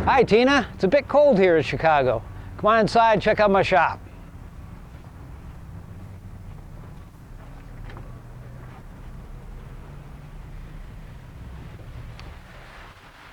Hi, Tina. It's a bit cold here in Chicago. Come on inside, check out my shop.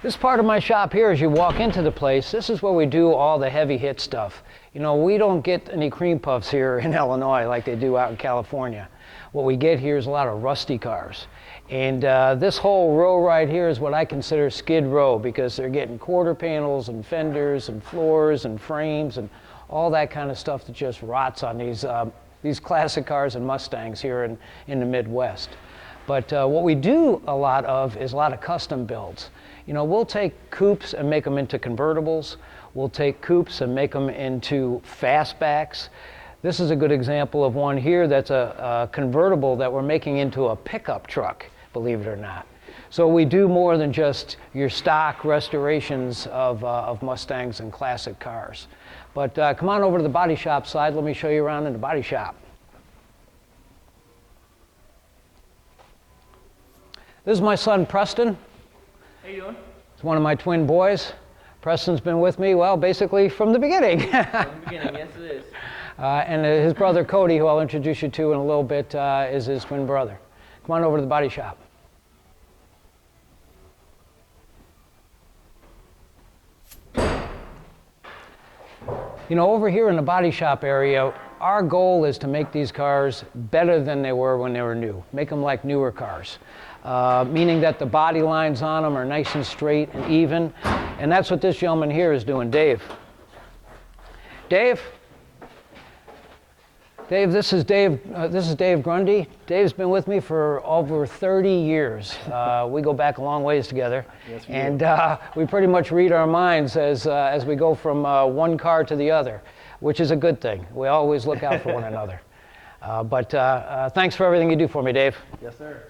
This part of my shop here, as you walk into the place, this is where we do all the heavy hit stuff. You know, we don't get any cream puffs here in Illinois like they do out in California. What we get here is a lot of rusty cars. And this whole row right here is what I consider skid row, because they're getting quarter panels and fenders and floors and frames and all that kind of stuff that just rots on these classic cars and Mustangs here in the Midwest. But what we do a lot of is a lot of custom builds. You know, we'll take coupes and make them into convertibles. We'll take coupes and make them into fastbacks. This is a good example of one here that's a convertible that we're making into a pickup truck, believe it or not. So we do more than just your stock restorations of Mustangs and classic cars. But come on over to the body shop side. Let me show you around in the body shop. This is my son, Preston. How you doing? It's one of my twin boys. Preston's been with me, well, basically from the beginning. From the beginning, yes it is. And his brother, Cody, who I'll introduce you to in a little bit, is his twin brother. Come on over to the body shop. You know, over here in the body shop area, our goal is to make these cars better than they were when they were new. Make them like newer cars. Meaning that the body lines on them are nice and straight and even. And that's what this gentleman here is doing, Dave. Dave, this is Dave Grundy. Dave's been with me for over 30 years. We go back a long ways together. Yes, and we pretty much read our minds as we go from one car to the other, which is a good thing. We always look out for one another. But thanks for everything you do for me, Dave. Yes, sir.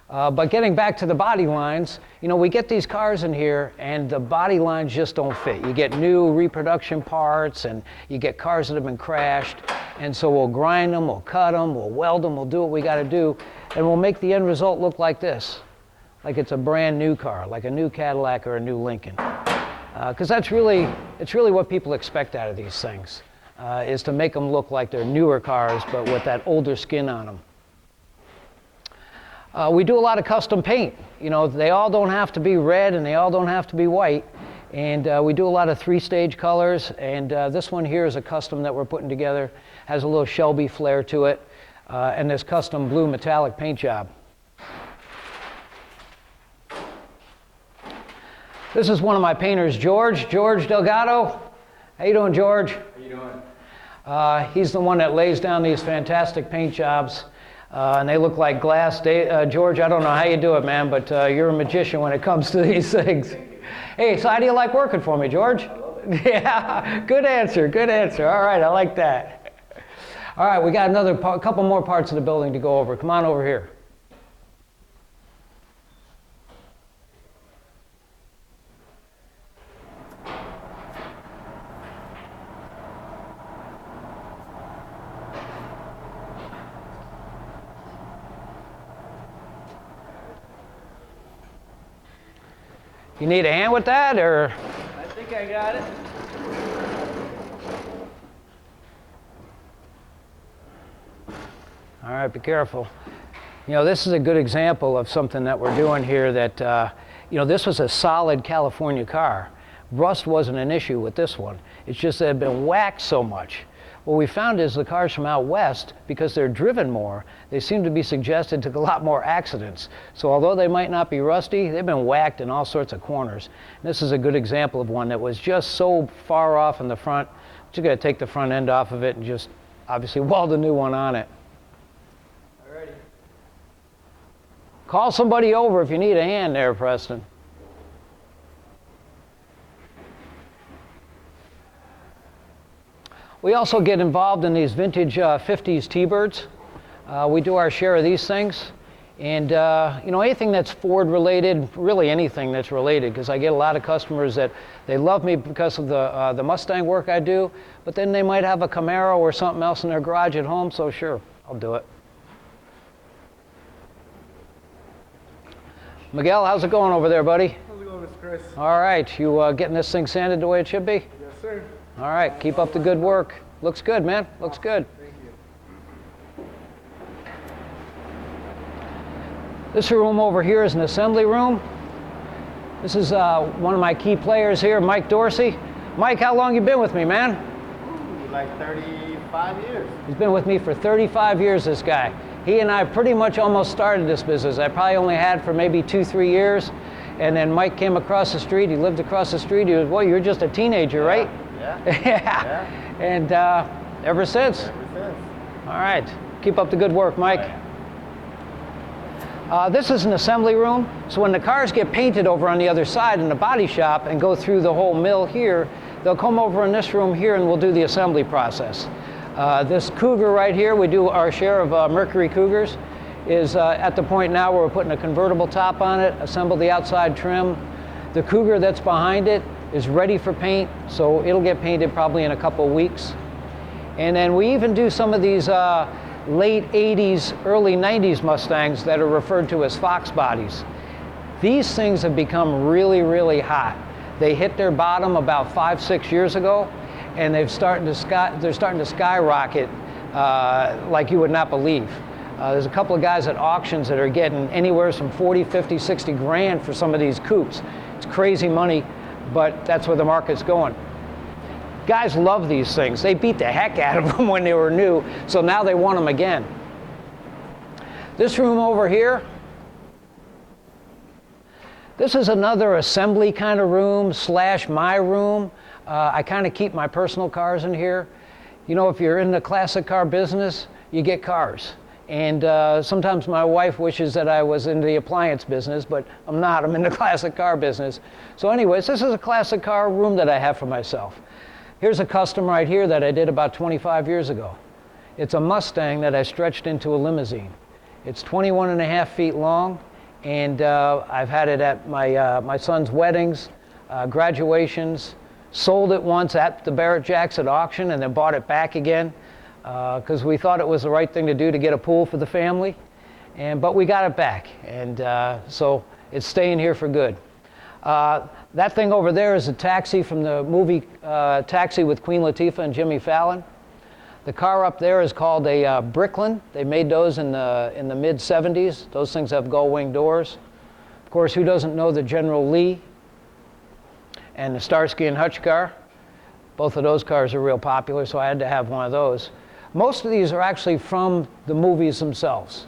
But getting back to the body lines, you know, we get these cars in here and the body lines just don't fit. You get new reproduction parts and you get cars that have been crashed. And so we'll grind them, we'll cut them, we'll weld them, we'll do what we got to do. And we'll make the end result look like this. Like it's a brand new car, like a new Cadillac or a new Lincoln. Because it's really what people expect out of these things, is to make them look like they're newer cars, but with that older skin on them. We do a lot of custom paint. You know, they all don't have to be red and they all don't have to be white. And we do a lot of 3-stage colors. And this one here is a custom that we're putting together. Has a little Shelby flair to it. And this custom blue metallic paint job. This is one of my painters, George Delgado. How you doing, George? How you doing? He's the one that lays down these fantastic paint jobs. And they look like glass. George, I don't know how you do it, man, but you're a magician when it comes to these things. Hey, so how do you like working for me, George? I love it. Yeah, good answer, good answer. All right, I like that. All right, we got another couple more parts of the building to go over. Come on over here. You need a hand with that, or? I think I got it. All right, be careful. You know, this is a good example of something that we're doing here that, you know, this was a solid California car. Rust wasn't an issue with this one. It's just that it had been whacked so much. What we found is the cars from out west, because they're driven more, they seem to be suggested to a lot more accidents. So although they might not be rusty, they've been whacked in all sorts of corners. And this is a good example of one that was just so far off in the front. Just got to take the front end off of it and just obviously weld a new one on it. Alrighty. Call somebody over if you need a hand there, Preston. We also get involved in these vintage 50s T-Birds. We do our share of these things. And you know, anything that's Ford related, really anything that's related, because I get a lot of customers that they love me because of the Mustang work I do, but then they might have a Camaro or something else in their garage at home, so sure, I'll do it. Miguel, how's it going over there, buddy? How's it going, Mr. Chris. All right, you getting this thing sanded the way it should be? Yes, sir. All right, keep up the good work. Looks good, man. Looks good. Thank you. This room over here is an assembly room. This is one of my key players here, Mike Dorsey. Mike, how long you been with me, man? Ooh, like 35 years. He's been with me for 35 years, this guy. He and I pretty much almost started this business. I probably only had for maybe 2-3 years. And then Mike came across the street. He lived across the street. He was, well, you're just a teenager, right? Yeah. Yeah. And ever since. Ever since. All right. Keep up the good work, Mike. This is an assembly room. So when the cars get painted over on the other side in the body shop and go through the whole mill here, they'll come over in this room here and we'll do the assembly process. This Cougar right here, we do our share of Mercury Cougars, is at the point now where we're putting a convertible top on it, assemble the outside trim. The Cougar that's behind it is ready for paint, so it'll get painted probably in a couple of weeks. And then we even do some of these late 80s, early 90s Mustangs that are referred to as Fox bodies. These things have become really, really hot. They hit their bottom about 5-6 years ago, and they're starting to skyrocket like you would not believe. There's a couple of guys at auctions that are getting anywhere from 40, 50, 60 grand for some of these coupes. It's crazy money, but that's where the market's going. Guys love these things. They beat the heck out of them when they were new, so now they want them again. This room over here, this is another assembly kind of room / my room. I kind of keep my personal cars in here. You know, if you're in the classic car business, you get cars. And sometimes my wife wishes that I was in the appliance business, but I'm not. I'm in the classic car business. So anyways, this is a classic car room that I have for myself. Here's a custom right here that I did about 25 years ago. It's a Mustang that I stretched into a limousine. It's 21.5 feet long, and I've had it at my son's weddings, graduations, sold it once at the Barrett Jackson auction, and then bought it back again because we thought it was the right thing to do to get a pool for the family. But we got it back, and so it's staying here for good. That thing over there is a taxi from the movie Taxi with Queen Latifah and Jimmy Fallon. The car up there is called a Bricklin. They made those in the mid-70s. Those things have gull-wing doors. Of course, who doesn't know the General Lee and the Starsky and Hutch car? Both of those cars are real popular, so I had to have one of those. Most of these are actually from the movies themselves.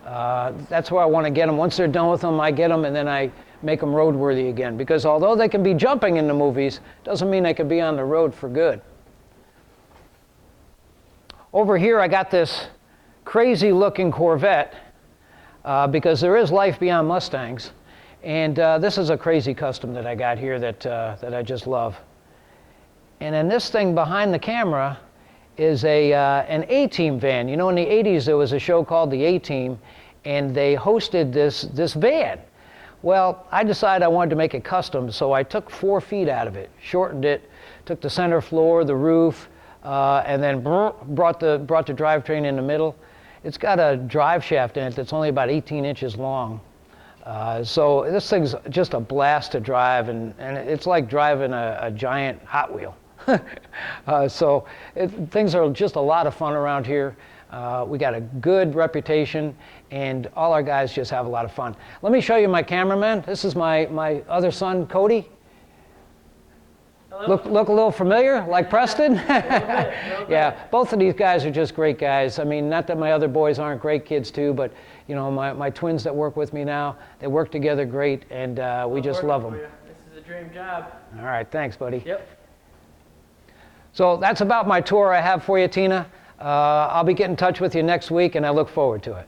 That's where I want to get them. Once they're done with them, I get them, and then I make them roadworthy again. Because although they can be jumping in the movies, doesn't mean they can be on the road for good. Over here, I got this crazy-looking Corvette because there is life beyond Mustangs. And this is a crazy custom that I got here that I just love. And then this thing behind the camera is an A-Team van. You know, in the 80s, there was a show called the A-Team, and they hosted this van. Well, I decided I wanted to make it custom, so I took 4 feet out of it, shortened it, took the center floor, the roof, and then brought the drivetrain in the middle. It's got a drive shaft in it that's only about 18 inches long. So this thing's just a blast to drive, and it's like driving a giant Hot Wheel. So things are just a lot of fun around here. We got a good reputation, and all our guys just have a lot of fun. Let me show you my cameraman. This is my other son, Cody. Hello? Look a little familiar, like Preston? A little bit. Yeah, both of these guys are just great guys. I mean, not that my other boys aren't great kids too, but you know, my twins that work with me now, they work together great, and we just love them. This is a dream job. All right, thanks, buddy. Yep. So that's about my tour I have for you, Tina. I'll be getting in touch with you next week, and I look forward to it.